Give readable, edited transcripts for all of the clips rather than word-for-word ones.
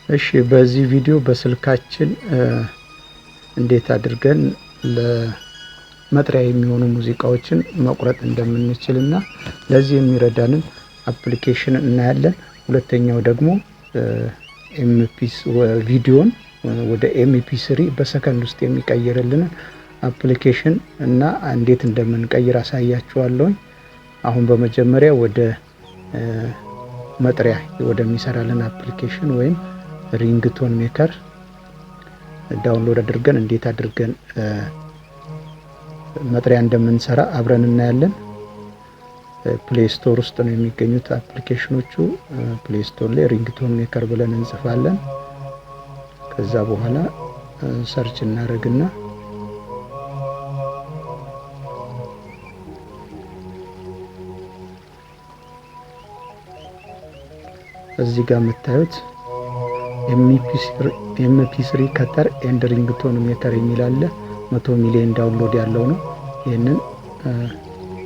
እሺ በዚህ ቪዲዮ በስልካችን እንዴት አድርገን ለመጥሪያ የሚሆኑ ሙዚቃዎችን መቁረጥ እንደምንችልና ለዚህ የሚረዳንን አፕሊኬሽን እናያለን። ሁለተኛው ደግሞ ቪዲዮን ወደ mp3 በሰከንድ ውስጥ የሚቀይርልን አፕሊኬሽን እና እንዴት እንደምንቀይር አሳያችኋለሁ። አሁን በመጀመሪያ ወደ መጥሪያ ወደሚሰራልን አፕሊኬሽን ወይም ሪንግቶን ሜከር ዳውንሎድ አድርገን እንዴት አድርገን መጥሪያ እንደምንሰራ አብረን እናያለን። ፕሌይ ስቶር ውስጥ ነው የሚገኙት አፕሊኬሽኖቹ። ፕሌይ ስቶር ላይ ሪንግቶን ሜከር ብለን እንጽፋለን። ከዛ በኋላ ሰርች እናደርግና እዚህ ጋር የምታዩት mp3 ከተር ኤንድ ሪንግቶን ሜከር የሚል አለ። 100 ሚሊዮን ዳውንሎድ ያለው ነው። ይሄንን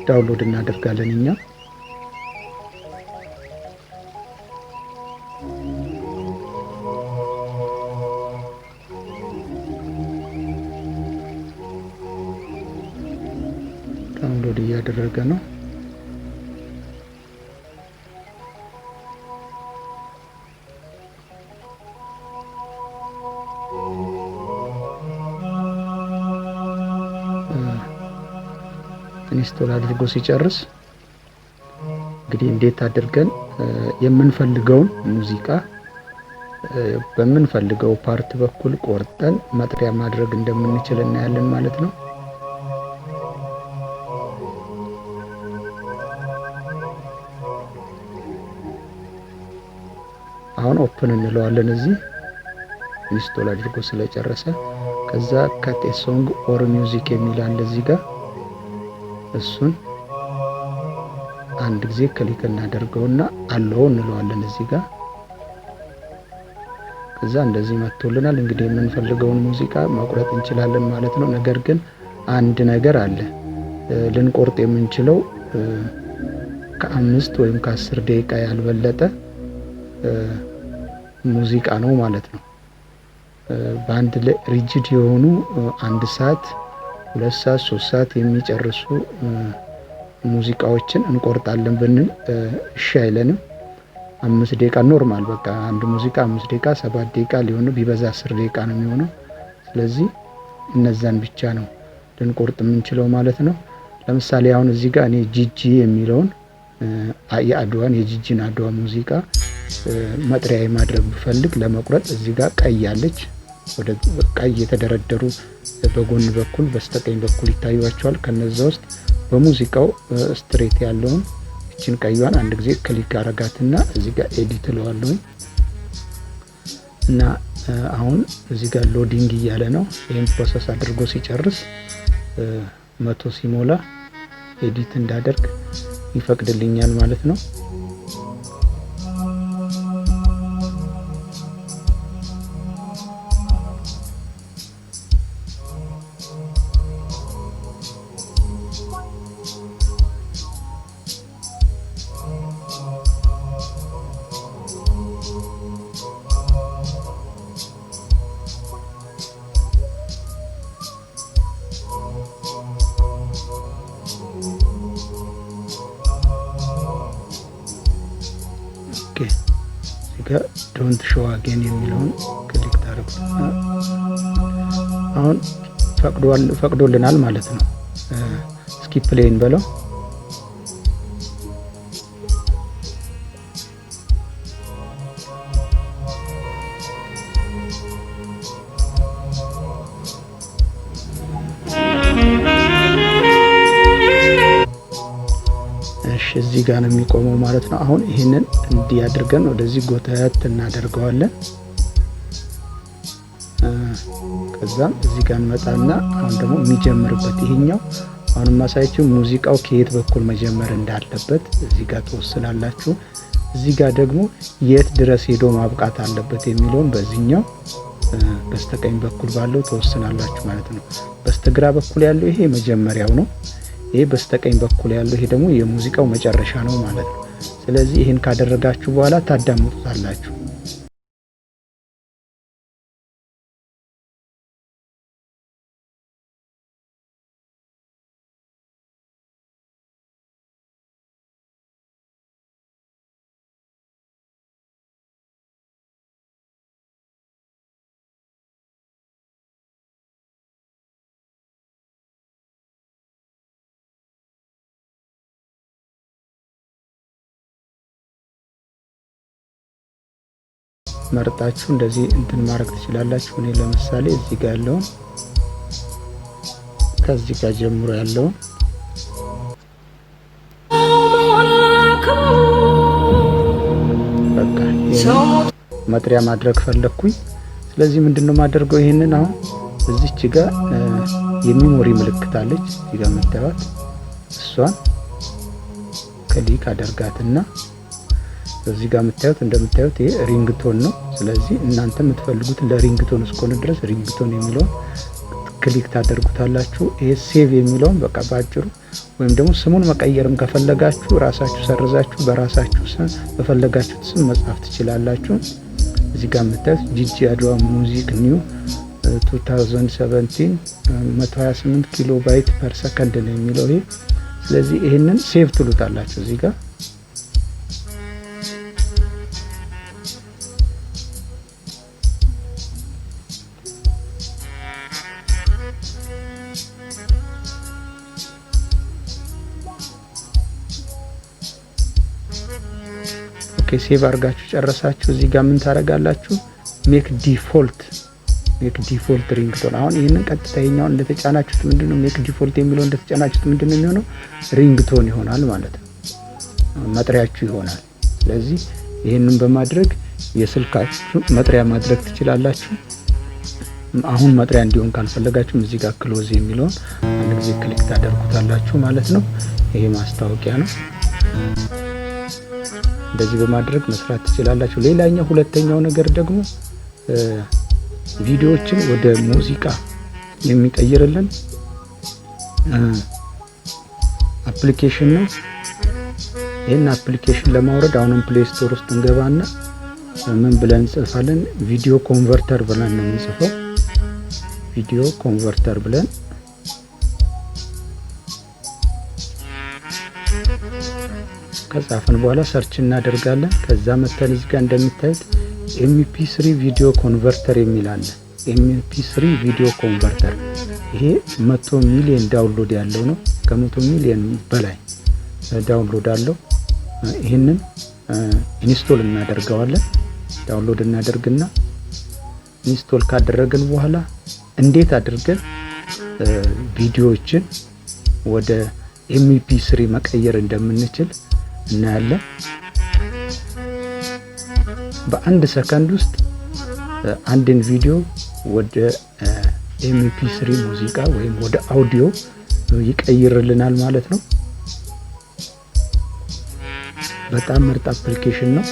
ዳውንሎድ እናደርጋለን እኛ። ዳውንሎድ እያደረገ ነው። ኢንስቶል አድርጎ ሲጨርስ እንግዲህ እንዴት አድርገን የምንፈልገውን ሙዚቃ በምንፈልገው ፓርት በኩል ቆርጠን መጥሪያ ማድረግ እንደምንችል እናያለን ማለት ነው። አሁን ኦፕን እንለዋለን እዚህ ኢንስቶል አድርጎ ስለጨረሰ። ከዛ ከት ሶንግ ኦር ሚውዚክ የሚል አለ እዚህ ጋር። እሱን አንድ ጊዜ ክሊክ እናደርገውና አለው እንለዋለን እዚህ ጋር። ከዛ እንደዚህ መጥቶልናል። እንግዲህ የምንፈልገውን ሙዚቃ መቁረጥ እንችላለን ማለት ነው። ነገር ግን አንድ ነገር አለ። ልንቆርጥ የምንችለው ከ5 ወይም ከ10 ደቂቃ ያልበለጠ ሙዚቃ ነው ማለት ነው። በአንድ ላይ ሪጂድ የሆኑ 1 ሰዓት 2 ሰዓት 3 ሰዓት የሚጨርሱ ሙዚቃዎችን እንቆርጣለን ብንል እሺ አይለንም። 5 ደቂቃ ኖርማል በቃ አንድ ሙዚቃ 5 ደቂቃ 7 ደቂቃ ሊሆን ቢበዛ 10 ደቂቃ ነው የሚሆነው። ስለዚህ እነዛን ብቻ ነው ልንቆርጥ የምንችለው ማለት ነው። ለምሳሌ አሁን እዚህ ጋር እኔ ጂጂ የሚለውን የጂጂን አድዋ ሙዚቃ መጥሪያ ማድረግ ብፈልግ ለመቁረጥ እዚህ ጋር ቀይ አለች። ወደ ቀይ የተደረደሩ በጎን በኩል በስተቀኝ በኩል ይታያቸዋል። ከነዛ ውስጥ በሙዚቃው ስትሬት ያለውን እቺን ቀይዋን አንድ ጊዜ ክሊክ አረጋትና እዚህ ጋር ኤዲት እለዋለሁ እና አሁን እዚህ ጋር ሎዲንግ እያለ ነው። ይሄን ፕሮሰስ አድርጎ ሲጨርስ 100 ሲሞላ ኤዲት እንዳደርግ ይፈቅድልኛል ማለት ነው። ዶንት ሾው አጌን የሚለውን ክሊክ ታደርጉና አሁን ፈቅዶልናል ማለት ነው። ስኪፕ ፕሌይን በለው። እዚህ ጋር ነው የሚቆመው ማለት ነው። አሁን ይሄንን እንዲህ አድርገን ወደዚህ ጎተት እናደርገዋለን። ከዛም እዚህ ጋር እንመጣና አሁን ደግሞ የሚጀምርበት ይሄኛው አሁን ማሳያችሁ ሙዚቃው ከየት በኩል መጀመር እንዳለበት እዚህ ጋር ተወስናላችሁ። እዚህ ጋር ደግሞ የት ድረስ ሄዶ ማብቃት አለበት የሚለውን በዚህኛው በስተቀኝ በኩል ባለው ተወስናላችሁ ማለት ነው። በስተግራ በኩል ያለው ይሄ መጀመሪያው ነው። ይሄ በስተቀኝ በኩል ያለው ይሄ ደግሞ የሙዚቃው መጨረሻ ነው ማለት ነው። ስለዚህ ይሄን ካደረጋችሁ በኋላ ታዳምጡታላችሁ። መርጣችሁ እንደዚህ እንትን ማድረግ ትችላላችሁ። እኔ ለምሳሌ እዚህ ጋር ያለውን ከዚህ ጋር ጀምሮ ያለውን በቃ መጥሪያ ማድረግ ፈለኩኝ። ስለዚህ ምንድነው ማደርገው ይሄንን አሁን እዚች ጋር የሚሞሪ ምልክት አለች እዚህ ጋር መታወት እሷን ክሊክ አደርጋትና እዚህ ጋር መታወት እንደምታዩት ይሄ ሪንግቶን ነው። ስለዚህ እናንተ የምትፈልጉት ለሪንግቶን እስከሆነ ድረስ ሪንግቶን የሚለውን ክሊክ ታደርጉታላችሁ። ይሄ ሴቭ የሚለውን በቃ ባጭሩ ወይም ደግሞ ስሙን መቀየርም ከፈለጋችሁ ራሳችሁ ሰርዛችሁ በራሳችሁ ስም በፈለጋችሁት ስም መጻፍ ትችላላችሁ። እዚህ ጋር መታወት ጂጂ አድዋ ሙዚክ ኒው 2017 128 ኪሎ ባይት ፐር ሰከንድ ነው የሚለው ይሄ። ስለዚህ ይሄንን ሴቭ ትሉታላችሁ እዚህ ጋር ኦኬ ሴቭ አድርጋችሁ ጨረሳችሁ። እዚህ ጋር ምን ታረጋላችሁ? ሜክ ዲፎልት ሪንግቶን። አሁን ይሄንን ቀጥታኛውን እንደተጫናችሁት ምንድነው ሜክ ዲፎልት የሚለው እንደተጫናችሁት ምንድነው የሚሆነው ሪንግቶን ይሆናል ማለት ነው፣ መጥሪያችሁ ይሆናል። ስለዚህ ይሄንን በማድረግ የስልካችሁ መጥሪያ ማድረግ ትችላላችሁ። አሁን መጥሪያ እንዲሆን ካልፈለጋችሁም እዚህ ጋር ክሎዝ የሚለውን አንድ ጊዜ ክሊክ ታደርጉታላችሁ ማለት ነው። ይሄ ማስታወቂያ ነው። እንደዚህ በማድረግ መስራት ትችላላችሁ። ሌላኛው ሁለተኛው ነገር ደግሞ ቪዲዮዎችን ወደ ሙዚቃ የሚቀይርልን አፕሊኬሽን ነው። ይሄን አፕሊኬሽን ለማውረድ አሁንም ፕሌይ ስቶር ውስጥ እንገባና ምን ብለን እንጽፋለን? ቪዲዮ ኮንቨርተር ብለን ነው የምንጽፈው። ቪዲዮ ኮንቨርተር ብለን ከጻፈን በኋላ ሰርች እናደርጋለን። ከዛ መተን እዚህ ጋር እንደምታዩት mp3 ቪዲዮ ኮንቨርተር የሚል አለ። mp3 ቪዲዮ ኮንቨርተር ይሄ 100 ሚሊዮን ዳውንሎድ ያለው ነው። ከ100 ሚሊዮን በላይ ዳውንሎድ አለው። ይሄንን ኢንስቶል እናደርገዋለን። ዳውንሎድ እናደርግና ኢንስቶል ካደረግን በኋላ እንዴት አድርገን ቪዲዮዎችን ወደ mp3 መቀየር እንደምንችል እናያለን። በአንድ ሰከንድ ውስጥ አንድን ቪዲዮ ወደ mp3 ሙዚቃ ወይም ወደ አውዲዮ ይቀይርልናል ማለት ነው። በጣም ምርጥ አፕሊኬሽን ነው።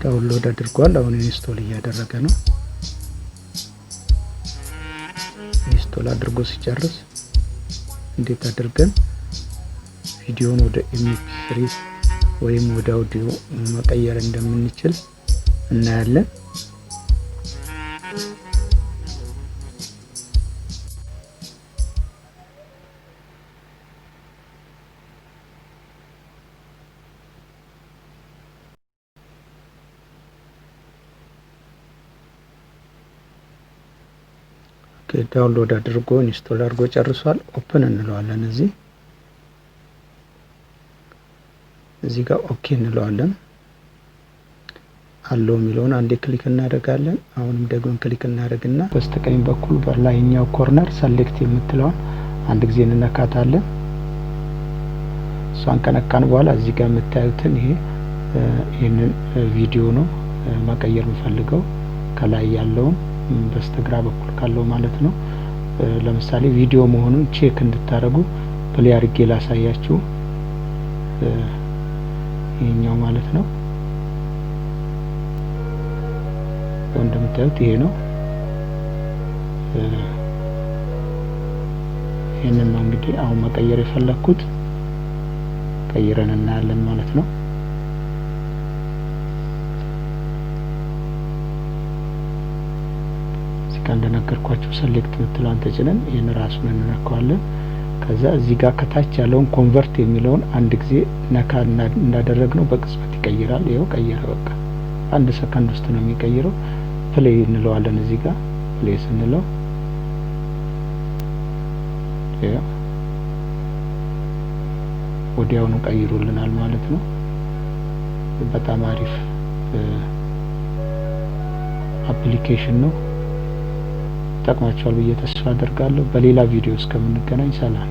ዳውንሎድ አድርጓል። አሁን ኢንስቶል እያደረገ ነው። ኢንስቶል አድርጎ ሲጨርስ እንዴት አድርገን ቪዲዮን ወደ mp3 ወይም ወደ አውዲዮ መቀየር እንደምንችል እናያለን። ዳውንሎድ አድርጎ ኢንስቶል አድርጎ ጨርሷል። ኦፕን እንለዋለን። እዚህ ጋር ኦኬ እንለዋለን። አለው የሚለውን አንዴ ክሊክ እናደርጋለን። አሁንም ደግሞ ክሊክ እናደርግና በስተቀኝ በኩል በላይኛው ኮርነር ሰሌክት የምትለውን አንድ ጊዜ እንነካታለን። እሷን ከነካን በኋላ እዚህ ጋር የምታዩትን ይሄንን ቪዲዮ ነው መቀየር የምፈልገው ከላይ ያለውን በስተግራ በኩል ካለው ማለት ነው። ለምሳሌ ቪዲዮ መሆኑን ቼክ እንድታረጉ ፕሌይ አድርጌ ላሳያችሁ። ይሄኛው ማለት ነው እንደምታዩት ይሄ ነው። ይሄንን ነው እንግዲህ አሁን መቀየር የፈለኩት። ቀይረን እናያለን ማለት ነው። ጋር እንደነገርኳችሁ ሰሌክት ምትሏን ተጭነን ይሄን ራሱን እንነካዋለን ከዛ እዚህ ጋር ከታች ያለውን ኮንቨርት የሚለውን አንድ ጊዜ ነካ እንዳደረግነው በቅጽበት ይቀይራል ይሄው ቀየረ በቃ አንድ ሰከንድ ውስጥ ነው የሚቀይረው ፕሌይ እንለዋለን እዚህ ጋር ፕሌይ ስንለው ይሄው ወዲያውኑ ቀይሮልናል ማለት ነው በጣም አሪፍ አፕሊኬሽን ነው ተጠቅማችኋል ብዬ ተስፋ አደርጋለሁ በሌላ ቪዲዮ እስከምንገናኝ ሰላም